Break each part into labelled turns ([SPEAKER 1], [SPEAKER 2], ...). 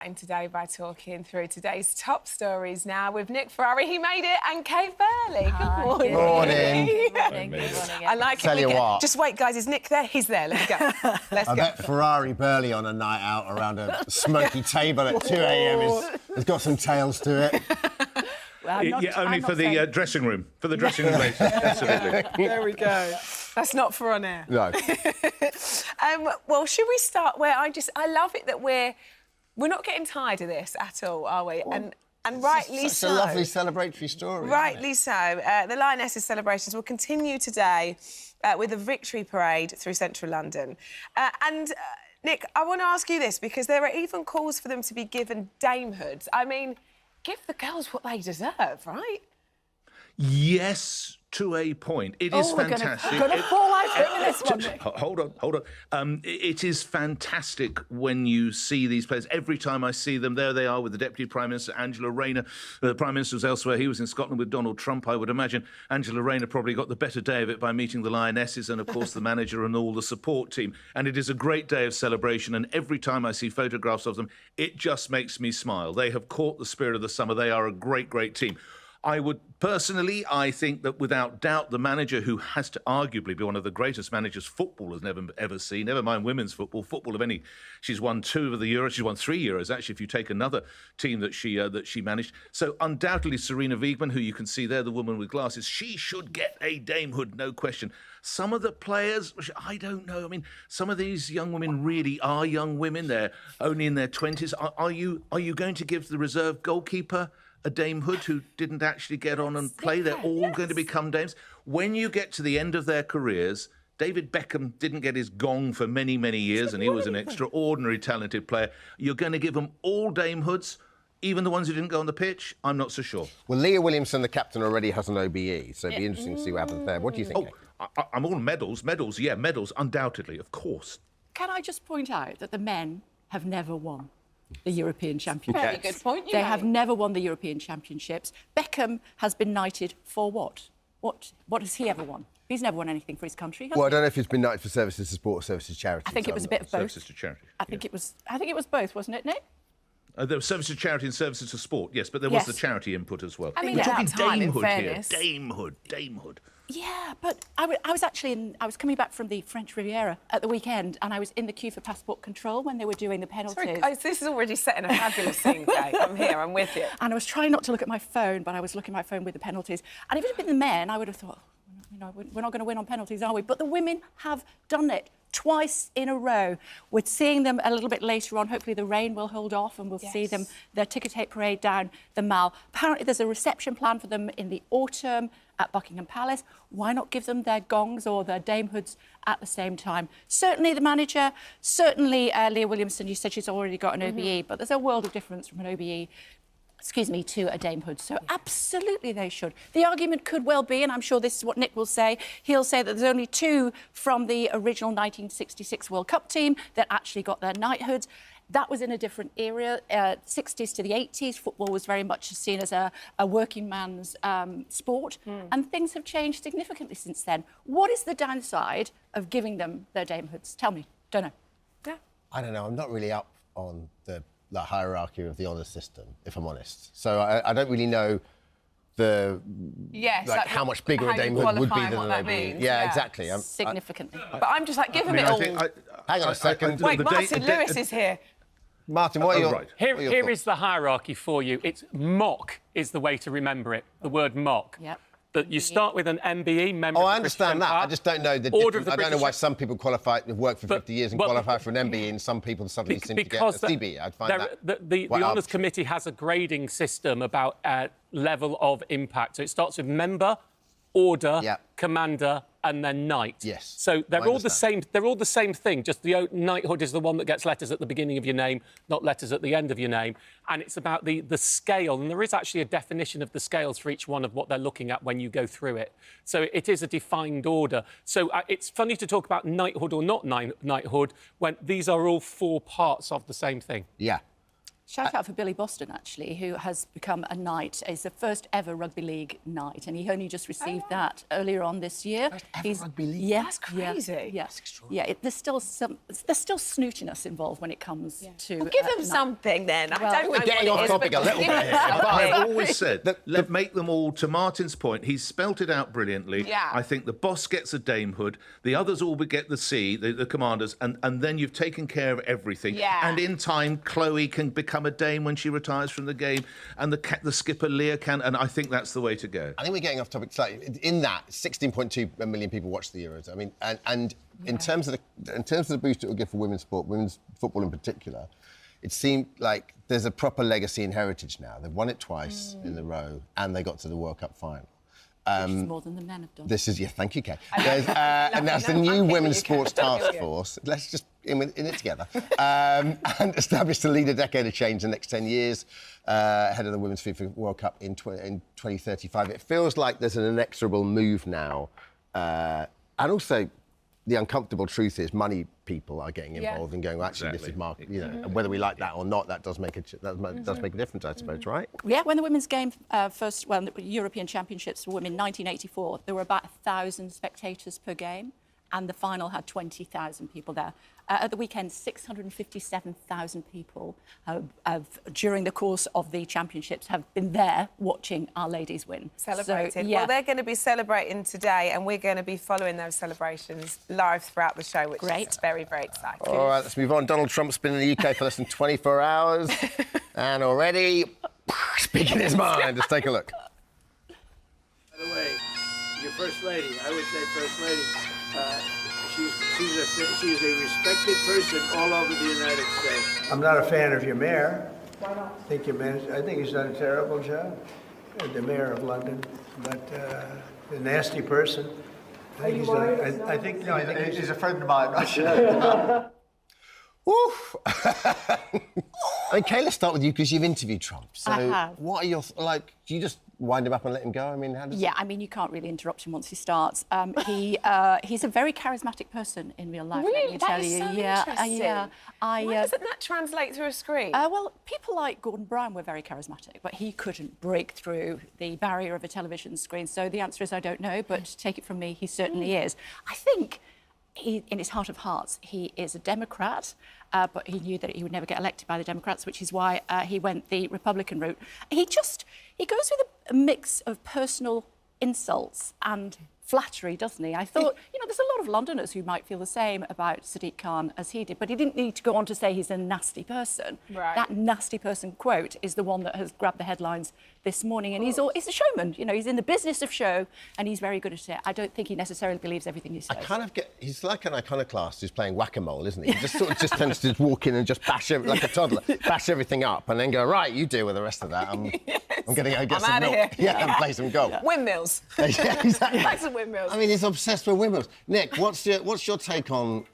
[SPEAKER 1] And today by talking through today's top stories now with Nick Ferrari, he made it, and Kate Burley. Good morning.
[SPEAKER 2] Morning.
[SPEAKER 3] Good morning. Good morning.
[SPEAKER 1] I like
[SPEAKER 2] Tell
[SPEAKER 1] it.
[SPEAKER 2] you what.
[SPEAKER 1] Just wait, guys. Is Nick there? He's there. Let's go. Let's
[SPEAKER 2] I
[SPEAKER 1] go.
[SPEAKER 2] bet Ferrari Burley on a night out around a smoky table at 2 a.m. has got some tales to it.
[SPEAKER 3] Well,
[SPEAKER 4] only for the dressing room. For the dressing room later. Absolutely.
[SPEAKER 1] There we go. That's not for on air.
[SPEAKER 2] No.
[SPEAKER 1] Well, should we start where I love it that we're not getting tired of this at all, are we?
[SPEAKER 2] Well,
[SPEAKER 1] and rightly so.
[SPEAKER 2] It's a lovely celebratory story.
[SPEAKER 1] Rightly so. The Lioness's celebrations will continue today with a victory parade through central London. Nick, I want to ask you this, because there are even calls for them to be given damehoods. I mean, give the girls what they deserve, right?
[SPEAKER 4] Yes, to a point. It is fantastic.
[SPEAKER 3] We're going to fall out in this one.
[SPEAKER 4] Hold on. It is fantastic when you see these players. Every time I see them, there they are with the Deputy Prime Minister, Angela Rayner. The Prime Minister was elsewhere. He was in Scotland with Donald Trump. I would imagine Angela Rayner probably got the better day of it by meeting the Lionesses and, of course, the manager and all the support team. And it is a great day of celebration. And every time I see photographs of them, it just makes me smile. They have caught the spirit of the summer. They are a great, great team. I think that without doubt, the manager, who has to arguably be one of the greatest managers football has ever seen, never mind women's football of any. She's won 2 of the Euros. She's won 3 Euros, actually, if you take another team that she managed. So undoubtedly, Serena Wiegmann, who you can see there, the woman with glasses, she should get a damehood, no question. Some of the players, I don't know. I mean, some of these young women really are young women. They're only in their 20s. Are you going to give the reserve goalkeeper a damehood who didn't actually get on and play? They're all going to become dames. When you get to the end of their careers, David Beckham didn't get his gong for many, many years, and he was an extraordinary talented player. You're going to give them all damehoods, even the ones who didn't go on the pitch? I'm not so sure.
[SPEAKER 2] Well, Leah Williamson, the captain, already has an OBE, so it'd be interesting to see what happens there. What do you think?
[SPEAKER 4] I'm all medals, undoubtedly, of course.
[SPEAKER 3] Can I just point out that the men have never won the European Championships?
[SPEAKER 1] Very good point.
[SPEAKER 3] They have never won the European Championships. Beckham has been knighted for what? What has he ever won? He's never won anything for his country.
[SPEAKER 2] Well, I don't know if he's been knighted for services to sport or services to charity.
[SPEAKER 3] I think it was a bit of both.
[SPEAKER 4] Services to charity.
[SPEAKER 3] I think it was both, wasn't it, Nick?
[SPEAKER 4] There was services to charity and services to sport, yes, but there was the charity input as well.
[SPEAKER 1] I mean,
[SPEAKER 4] we're talking
[SPEAKER 1] time, in
[SPEAKER 4] damehood
[SPEAKER 1] fairness.
[SPEAKER 4] here. Damehood.
[SPEAKER 3] Yeah, but I was coming back from the French Riviera at the weekend, and I was in the queue for passport control when they were doing the penalties.
[SPEAKER 1] Sorry, guys, this is already setting a fabulous scene, Kate. I'm here, I'm with you.
[SPEAKER 3] And I was trying not to look at my phone, but I was looking at my phone with the penalties. And if it had been the men, I would have thought, we're not going to win on penalties, are we? But the women have done it twice in a row. We're seeing them a little bit later on. Hopefully the rain will hold off and we'll see them, their ticker tape parade down the Mall. Apparently there's a reception plan for them in the autumn at Buckingham Palace. Why not give them their gongs or their damehoods at the same time? Certainly the manager, certainly Leah Williamson, you said she's already got an OBE, but there's a world of difference from an OBE to a damehood. So absolutely they should. The argument could well be, and I'm sure this is what Nick will say, he'll say that there's only 2 from the original 1966 World Cup team that actually got their knighthoods. That was in a different era, 60s to the 80s. Football was very much seen as a working man's sport, and things have changed significantly since then. What is the downside of giving them their damehoods? Tell me. Don't know.
[SPEAKER 1] Yeah.
[SPEAKER 2] I don't know. I'm not really up on the hierarchy of the honours system, if I'm honest. So I don't really know how much bigger a damehood would be than an OBE. Yeah, exactly.
[SPEAKER 3] Significantly.
[SPEAKER 1] But I'm just like, give them it all.
[SPEAKER 2] Hang on a second.
[SPEAKER 1] Wait, Martin Lewis is here.
[SPEAKER 2] Martin, what are your...
[SPEAKER 4] Right.
[SPEAKER 5] Here is the hierarchy for you. It's mock is the way to remember it, the word mock.
[SPEAKER 3] Yep.
[SPEAKER 5] That you start with an MBE, member of the
[SPEAKER 2] I understand
[SPEAKER 5] British
[SPEAKER 2] that.
[SPEAKER 5] Empire.
[SPEAKER 2] I just don't know the
[SPEAKER 5] Order
[SPEAKER 2] difference.
[SPEAKER 5] of the
[SPEAKER 2] I don't know
[SPEAKER 5] British-
[SPEAKER 2] why some people have worked for 50 years and qualify for an MBE and some people suddenly seem to get a CBE. I find
[SPEAKER 5] the Honours Committee has a grading system about level of impact. So it starts with member, order, commander, and then knight.
[SPEAKER 2] Yes.
[SPEAKER 5] So they're all the same. They're all the same thing. Just the knighthood is the one that gets letters at the beginning of your name, not letters at the end of your name. And it's about the scale. And there is actually a definition of the scales for each one of what they're looking at when you go through it. So it is a defined order. So it's funny to talk about knighthood or not knighthood when these are all 4 parts of the same thing.
[SPEAKER 2] Yeah.
[SPEAKER 3] Shout out for Billy Boston, actually, who has become a knight. It's the first ever rugby league knight, and he only just received that earlier on this year.
[SPEAKER 2] First ever rugby league?
[SPEAKER 3] Yeah,
[SPEAKER 1] That's crazy.
[SPEAKER 3] Yeah,
[SPEAKER 2] That's extraordinary.
[SPEAKER 3] yeah. There's still snootiness involved when it comes to.
[SPEAKER 1] Well, give them something then.
[SPEAKER 3] Well,
[SPEAKER 1] I don't
[SPEAKER 2] we're
[SPEAKER 1] know
[SPEAKER 2] getting
[SPEAKER 1] what it
[SPEAKER 2] off
[SPEAKER 1] is,
[SPEAKER 2] topic
[SPEAKER 1] but
[SPEAKER 2] a little
[SPEAKER 1] give
[SPEAKER 2] bit
[SPEAKER 1] them
[SPEAKER 2] here.
[SPEAKER 1] something.
[SPEAKER 4] I've always said, make them all, to Martin's point, he's spelt it out brilliantly.
[SPEAKER 1] Yeah.
[SPEAKER 4] I think the boss gets a damehood, the others all get the C, the commanders, and then you've taken care of everything.
[SPEAKER 1] Yeah.
[SPEAKER 4] And in time, Chloe can become a dame when she retires from the game, and the skipper, Leah, can, and I think that's the way to go.
[SPEAKER 2] I think we're getting off topic slightly. In that, 16.2 million people watch the Euros. I mean, and in terms of the boost it will give for women's sport, women's football in particular, it seemed like there's a proper legacy and heritage now. They've won it twice in a row, and they got to the World Cup final.
[SPEAKER 3] Which is more than the men have done.
[SPEAKER 2] This is, thank you, Kay. And that's the new Women's Sports Task Force. Let's just in it together. And established to lead a decade of change in the next 10 years, ahead of the Women's FIFA World Cup in 2035. It feels like there's an inexorable move now. And also, the uncomfortable truth is money people are getting involved and going, well, actually, this is market, you know, whether we like that or not, that does make a difference, I suppose, right?
[SPEAKER 3] Yeah, when the women's game the European Championships for women, 1984, there were about 1,000 spectators per game, and the final had 20,000 people there. At the weekend, 657,000 people during the course of the championships have been there watching our ladies win.
[SPEAKER 1] Celebrated.
[SPEAKER 3] So, yeah.
[SPEAKER 1] Well, they're going to be celebrating today, and we're going to be following those celebrations live throughout the show, which is very, very exciting.
[SPEAKER 2] All right, let's move on. Donald Trump's been in the UK for less than 24 hours, and already speaking his mind. Let's take a look.
[SPEAKER 6] By the way, your First Lady, I would say First Lady, she's a respected person all over the United States. I'm not a fan of your mayor. Why not? I think he's done a terrible job, the mayor of London, but a nasty person. I think he's a friend of mine.
[SPEAKER 2] Oof. I mean, Kay, let's start with you because you've interviewed Trump. So,
[SPEAKER 3] I have.
[SPEAKER 2] what are your do you just wind him up and let him go? I mean, how does
[SPEAKER 3] Yeah, I mean, you can't really interrupt him once he starts. He's a very charismatic person in real life.
[SPEAKER 1] Really?
[SPEAKER 3] Let me
[SPEAKER 1] That
[SPEAKER 3] tell
[SPEAKER 1] is
[SPEAKER 3] you.
[SPEAKER 1] so
[SPEAKER 3] Yeah,
[SPEAKER 1] interesting.
[SPEAKER 3] Why
[SPEAKER 1] doesn't that translate through a screen?
[SPEAKER 3] Well, people like Gordon Brown were very charismatic, but he couldn't break through the barrier of a television screen. So the answer is I don't know, but take it from me, he certainly is. I think in his heart of hearts, he is a Democrat, but he knew that he would never get elected by the Democrats, which is why he went the Republican route. He goes with a mix of personal insults and flattery, doesn't he? I thought, there's a lot of Londoners who might feel the same about Sadiq Khan as he did, but he didn't need to go on to say he's a nasty person.
[SPEAKER 1] Right.
[SPEAKER 3] That nasty person quote is the one that has grabbed the headlines this morning, and he's a showman. He's in the business of show, and he's very good at it. I don't think he necessarily believes everything he says.
[SPEAKER 2] He's like an iconoclast who's playing whack-a-mole, isn't he? He just sort of just tends to walk in and just like a toddler, bash everything up, and then go, right, you deal with the rest of that. I'm going to go get some milk.
[SPEAKER 1] Here.
[SPEAKER 2] Yeah, and play some golf.
[SPEAKER 1] Windmills.
[SPEAKER 2] Yeah, exactly.
[SPEAKER 1] Play some windmills.
[SPEAKER 2] I mean, he's obsessed with windmills. Nick, what's your take on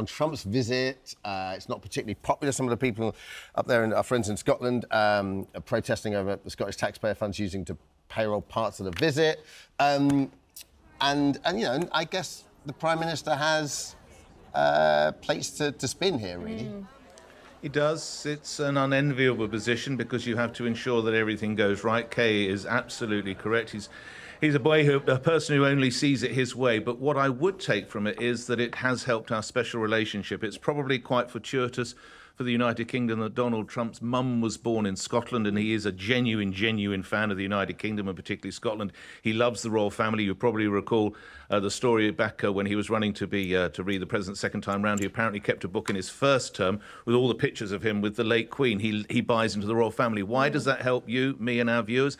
[SPEAKER 2] Trump's visit? It's not particularly popular. Some of the people up there, our friends in Scotland, are protesting over the Scottish taxpayer funds using to payroll parts of the visit. And I guess the Prime Minister has plates to spin here, really.
[SPEAKER 4] He does. It's an unenviable position because you have to ensure that everything goes right. Kay is absolutely correct. He's a person who only sees it his way. But what I would take from it is that it has helped our special relationship. It's probably quite fortuitous for the United Kingdom that Donald Trump's mum was born in Scotland, and he is a genuine fan of the United Kingdom, and particularly Scotland. He loves the royal family. You probably recall the story back when he was running to read the president's second time round. He apparently kept a book in his first term with all the pictures of him with the late Queen. He buys into the royal family. Why does that help you, me, and our viewers?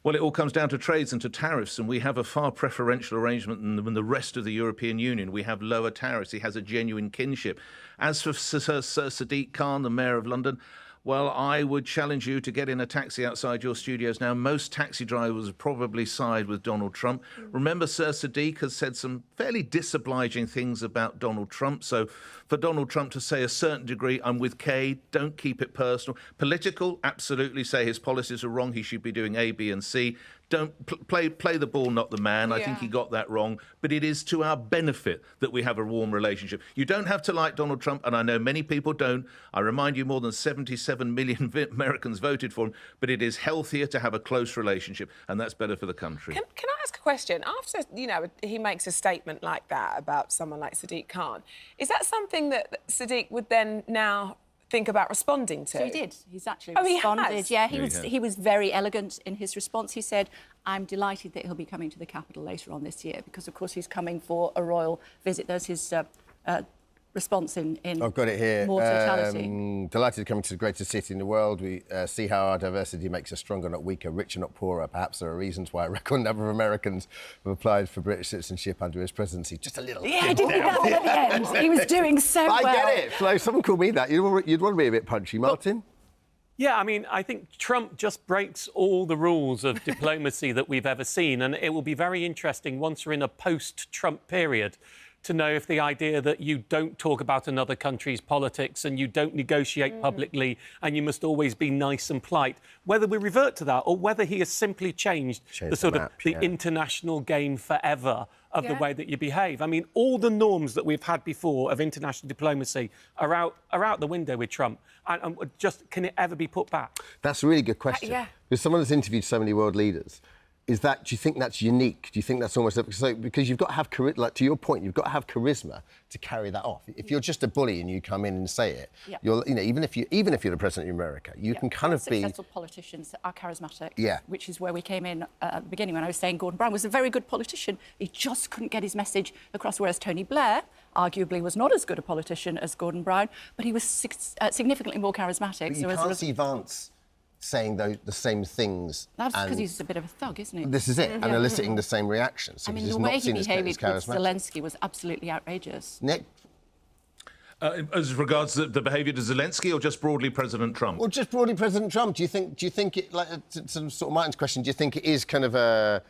[SPEAKER 4] Well, it all comes down to trades and to tariffs, and we have a far preferential arrangement than the rest of the European Union. We have lower tariffs. He has a genuine kinship. As for Sir Sadiq Khan, the Mayor of London, well, I would challenge you to get in a taxi outside your studios now. Most taxi drivers probably side with Donald Trump. Remember, Sir Sadiq has said some fairly disobliging things about Donald Trump. So for Donald Trump to say a certain degree, I'm with Kay, don't keep it personal. Political, absolutely say his policies are wrong, he should be doing A, B and C. Don't play the ball, not the man. I think he got that wrong. But it is to our benefit that we have a warm relationship. You don't have to like Donald Trump, and I know many people don't. I remind you, more than 77 million Americans voted for him. But it is healthier to have a close relationship, and that's better for the country.
[SPEAKER 1] Can I ask a question? After, you know, he makes a statement like that about someone like Sadiq Khan, is that something that Sadiq would then now think about responding to?
[SPEAKER 3] So he did. He's actually
[SPEAKER 1] He
[SPEAKER 3] responded.
[SPEAKER 1] has?
[SPEAKER 3] Yeah, he was very elegant in his response. He said, I'm delighted that he'll be coming to the capital later on this year because, of course, he's coming for a royal visit. There's his response in
[SPEAKER 2] I've got it here.
[SPEAKER 3] more totality.
[SPEAKER 2] Delighted to come to the greatest city in the world. We see how our diversity makes us stronger, not weaker, richer, not poorer. Perhaps there are reasons why a record number of Americans have applied for British citizenship under his presidency. Just a little.
[SPEAKER 3] Yeah, I didn't think that one at the end. He was doing so well.
[SPEAKER 2] I get it. Flo, someone called me that. You'd want to be a bit punchy, Martin.
[SPEAKER 5] Yeah, I mean, I think Trump just breaks all the rules of diplomacy that we've ever seen, and it will be very interesting once we're in a post-Trump period to know if the idea that you don't talk about another country's politics and you don't negotiate publicly and you must always be nice and polite, whether we revert to that or whether he has simply changed the sort of international game forever of the way that you behave. I mean, all the norms that we've had before of international diplomacy are out the window with Trump. And just, can it ever be put back?
[SPEAKER 2] That's a really good question. Because someone that's interviewed so many world leaders, do you think that's unique? Do you think that's almost... because you've got to have, like, to your point, you've got to have charisma to carry that off. If you're just a bully and you come in and say it, you're, you know, even if you're the president of America, you can kind of be...
[SPEAKER 3] Successful politicians are charismatic, which is where we came in at the beginning when I was saying Gordon Brown was a very good politician. He just couldn't get his message across, whereas Tony Blair arguably was not as good a politician as Gordon Brown, but he was significantly more charismatic.
[SPEAKER 2] But you can't see Vance saying the same things.
[SPEAKER 3] That's because he's a bit of a thug, isn't he?
[SPEAKER 2] This is it, and eliciting the same reactions.
[SPEAKER 3] I mean, the way he behaved with Zelensky was absolutely outrageous.
[SPEAKER 2] Nick?
[SPEAKER 4] As regards the behaviour to Zelensky or just broadly President Trump?
[SPEAKER 2] Well, just broadly President Trump. Do you think it, like, to sort of Martin's question, do you think it is kind of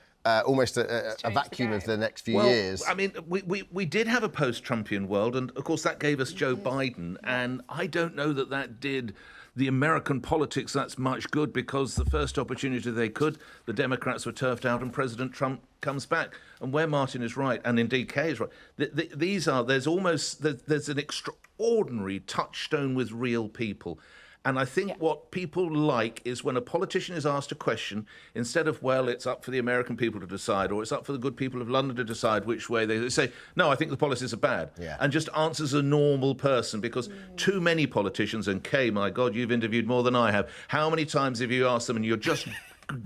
[SPEAKER 2] almost a vacuum of the next few years?
[SPEAKER 4] I mean, we did have a post-Trumpian world, and, of course, that gave us Joe Biden, and I don't know that did the American politics that's much good, because the first opportunity they could, the Democrats were turfed out and President Trump comes back. And where Martin is right, and indeed Kay is right, there's an extraordinary touchstone with real people. And I think what people like is when a politician is asked a question, instead of, well, it's up for the American people to decide, or it's up for the good people of London to decide which way, they say, no, I think the policies are bad. And just answers a normal person, because too many politicians, and Kay, my God, you've interviewed more than I have, how many times have you asked them and you're just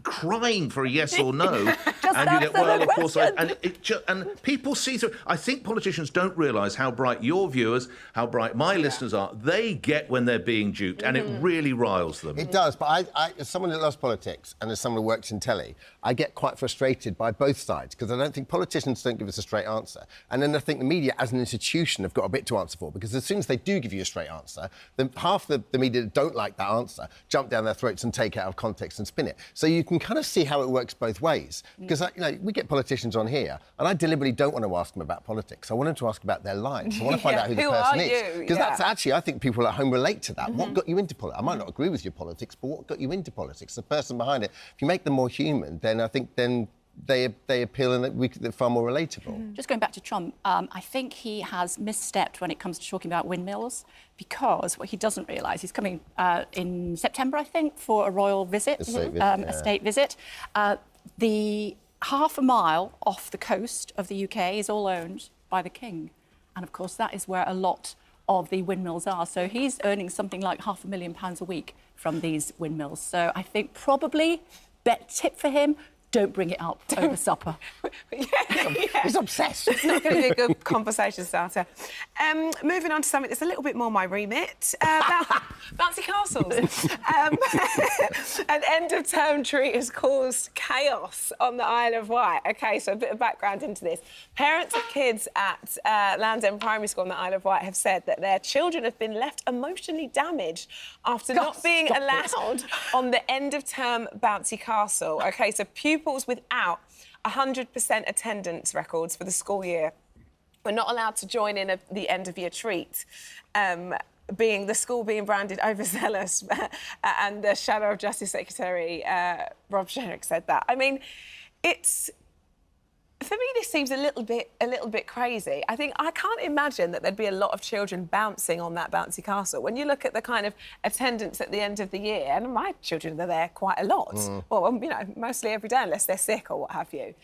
[SPEAKER 4] crying for a yes or no, and you get, well, of course, and people see through. I think politicians don't realise how bright your viewers, how bright my listeners are. They get when they're being duped, and it really riles them.
[SPEAKER 2] It does, but I, as someone that loves politics and as someone who works in telly, I get quite frustrated by both sides, because I don't think politicians don't give us a straight answer, and then I think the media as an institution have got a bit to answer for, because as soon as they do give you a straight answer, then half the media that don't like that answer jump down their throats and take it out of context and spin it. So you can kind of see how it works both ways. Because, you know, we get politicians on here, and I deliberately don't want to ask them about politics. I want them to ask about their lives. I want to find out who the person is. Because that's actually, I think people at home relate to that. What got you into politics? I might not agree with your politics, but what got you into politics? The person behind it. If you make them more human, then I think they appeal, and they're far more relatable.
[SPEAKER 3] Just going back to Trump, I think he has misstepped when it comes to talking about windmills, because what he doesn't realise, he's coming in September, I think, for a royal visit, a state visit. The half a mile off the coast of the UK is all owned by the King. And, of course, that is where a lot of the windmills are. So he's earning something like £500,000 a week from these windmills. So I think probably, tip for him, don't bring it up over supper.
[SPEAKER 2] He's obsessed.
[SPEAKER 1] It's not going to be a good conversation starter. Moving on to something that's a little bit more my remit. Bouncy castles. An end-of-term treat has caused chaos on the Isle of Wight. OK, so a bit of background into this. Parents of kids at Land's End Primary School on the Isle of Wight have said that their children have been left emotionally damaged after not being allowed on the end-of-term bouncy castle. OK, so pupils without 100% attendance records for the school year were not allowed to join in the end-of-year treat. The school being branded overzealous, and the Shadow of Justice Secretary Rob Sherrick said that. I mean, for me, this seems a little bit crazy. I can't imagine that there'd be a lot of children bouncing on that bouncy castle. When you look at the kind of attendance at the end of the year, and my children are there quite a lot. Well, you know, mostly every day, unless they're sick or what have you.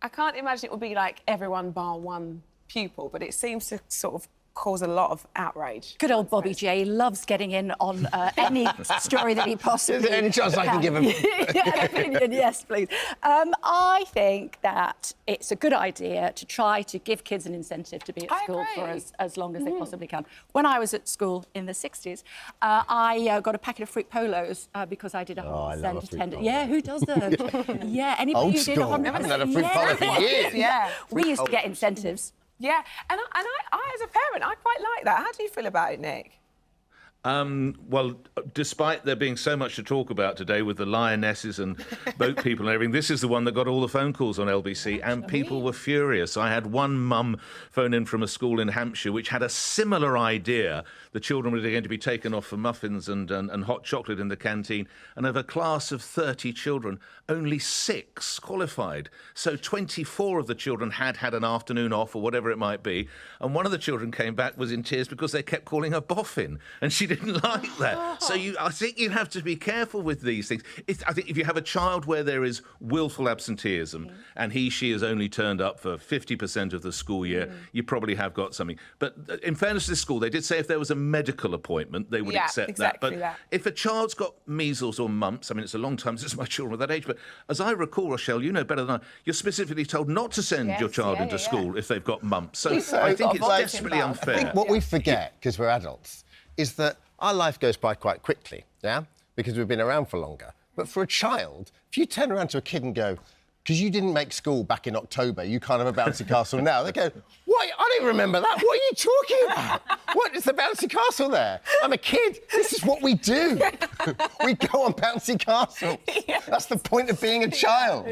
[SPEAKER 1] I can't imagine it would be like everyone bar one pupil, but it seems to sort of cause a lot of outrage.
[SPEAKER 3] Good old Bobby J loves getting in on any story that he possibly
[SPEAKER 2] Is there any chance I can give him
[SPEAKER 3] an opinion? Yes, please. I think that it's a good idea to try to give kids an incentive to be at school for as long as they possibly can. When I was at school in the 60s, I got a packet of fruit polos because I did 100% attendance. Yeah, who doesn't? Yeah, anybody who did 100%.
[SPEAKER 2] I haven't had a fruit polo for years.
[SPEAKER 1] Yeah.
[SPEAKER 3] We used to get incentives.
[SPEAKER 1] Yeah, and I, as a parent, I quite like that. How do you feel about it, Nick?
[SPEAKER 4] Well, despite there being so much to talk about today with the Lionesses and boat people and everything, this is the one that got all the phone calls on LBC, and people were furious. I had one mum phone in from a school in Hampshire which had a similar idea. The children were going to be taken off for muffins and hot chocolate in the canteen, and of a class of 30 children, only 6 qualified. So 24 of the children had an afternoon off or whatever it might be, and one of the children came back, was in tears because they kept calling her boffin, and she didn't like that. So I think you have to be careful with these things. I think if you have a child where there is willful absenteeism and she has only turned up for 50% of the school year, you probably have got something. But in fairness to the school, they did say if there was a medical appointment, they would accept that. But if a child's got measles or mumps, I mean, it's a long time since my children were that age, but as I recall, Rochelle, you know better than I, you're specifically told not to send your child into school if they've got mumps. So I think it's desperately unfair.
[SPEAKER 2] I think what we forget, because we're adults, is that our life goes by quite quickly, yeah? Because we've been around for longer. But for a child, if you turn around to a kid and go, because you didn't make school back in October, you can't have a bouncy castle now. They go, what? I don't remember that. What are you talking about? What is the bouncy castle there? I'm a kid. This is what we do. We go on bouncy castle. That's the point of being a child.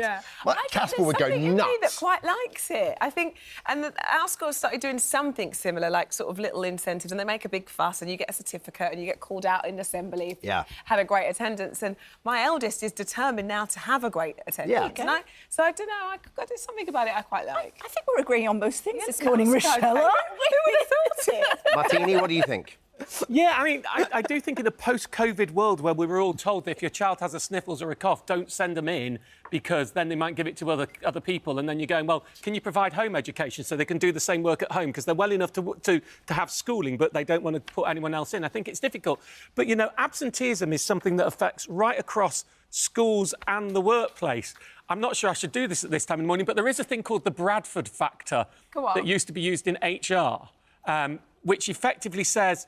[SPEAKER 2] Like, Casper would go nuts.
[SPEAKER 1] In me that quite likes it. I think, and our school started doing something similar, like sort of little incentives, and they make a big fuss, and you get a certificate, and you get called out in assembly if you had a great attendance. And my eldest is determined now to have a great attendance. So I don't know. There's something about it I quite like.
[SPEAKER 3] I think we're agreeing on most things this morning, Rochelle.
[SPEAKER 1] Who would have thought it?
[SPEAKER 2] Martini, what do you think?
[SPEAKER 5] Yeah, I mean, I do think in a post-COVID world where we were all told that if your child has a sniffles or a cough, don't send them in because then they might give it to other people, and then you're going, well, can you provide home education so they can do the same work at home because they're well enough to have schooling, but they don't want to put anyone else in. I think it's difficult. But, you know, absenteeism is something that affects right across schools and the workplace. I'm not sure I should do this at this time in the morning, but there is a thing called the Bradford factor that used to be used in HR, which effectively says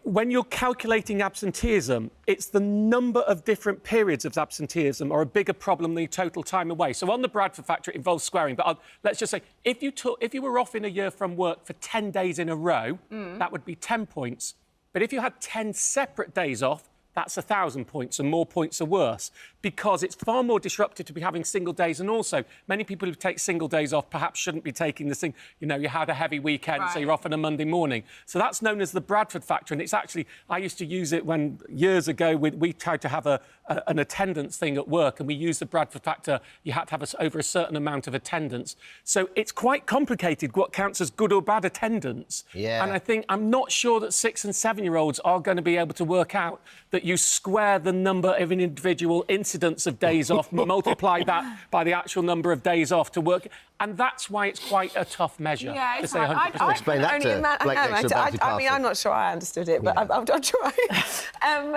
[SPEAKER 5] when you're calculating absenteeism, it's the number of different periods of absenteeism are a bigger problem than the total time away. So on the Bradford factor, it involves squaring. But let's just say, if you were off in a year from work for 10 days in a row, that would be 10 points. But if you had 10 separate days off, that's 1,000 points, and more points are worse, because it's far more disruptive to be having single days. And also, many people who take single days off perhaps shouldn't be taking this thing. You know, you had a heavy weekend, so you're off on a Monday morning. So that's known as the Bradford factor. And it's actually, I used to use it when, years ago, we tried to have an attendance thing at work, and we used the Bradford factor. You had to have over a certain amount of attendance. So it's quite complicated what counts as good or bad attendance. And I think, I'm not sure that 6- and 7-year-olds are going to be able to work out that you square the number of an individual incidents of days off, multiply that by the actual number of days off to work. And that's why it's quite a tough measure to say 100%.
[SPEAKER 2] Explain that to Blake next to Bouncy
[SPEAKER 1] I mean, I'm not sure I understood it, but I'll try.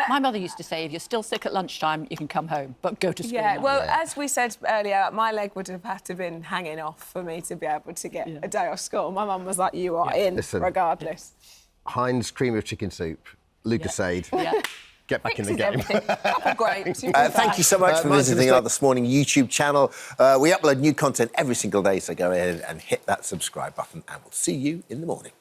[SPEAKER 3] My mother used to say, if you're still sick at lunchtime, you can come home, but go to school.
[SPEAKER 1] Well, as we said earlier, my leg would have had to have been hanging off for me to be able to get a day off school. My mum was like, you are in, regardless.
[SPEAKER 2] Heinz cream of chicken soup, Lucasade. Get back in the game.
[SPEAKER 1] Great.
[SPEAKER 7] Thank you so much for visiting our This Morning YouTube channel. We upload new content every single day, so go ahead and hit that subscribe button, and we'll see you in the morning.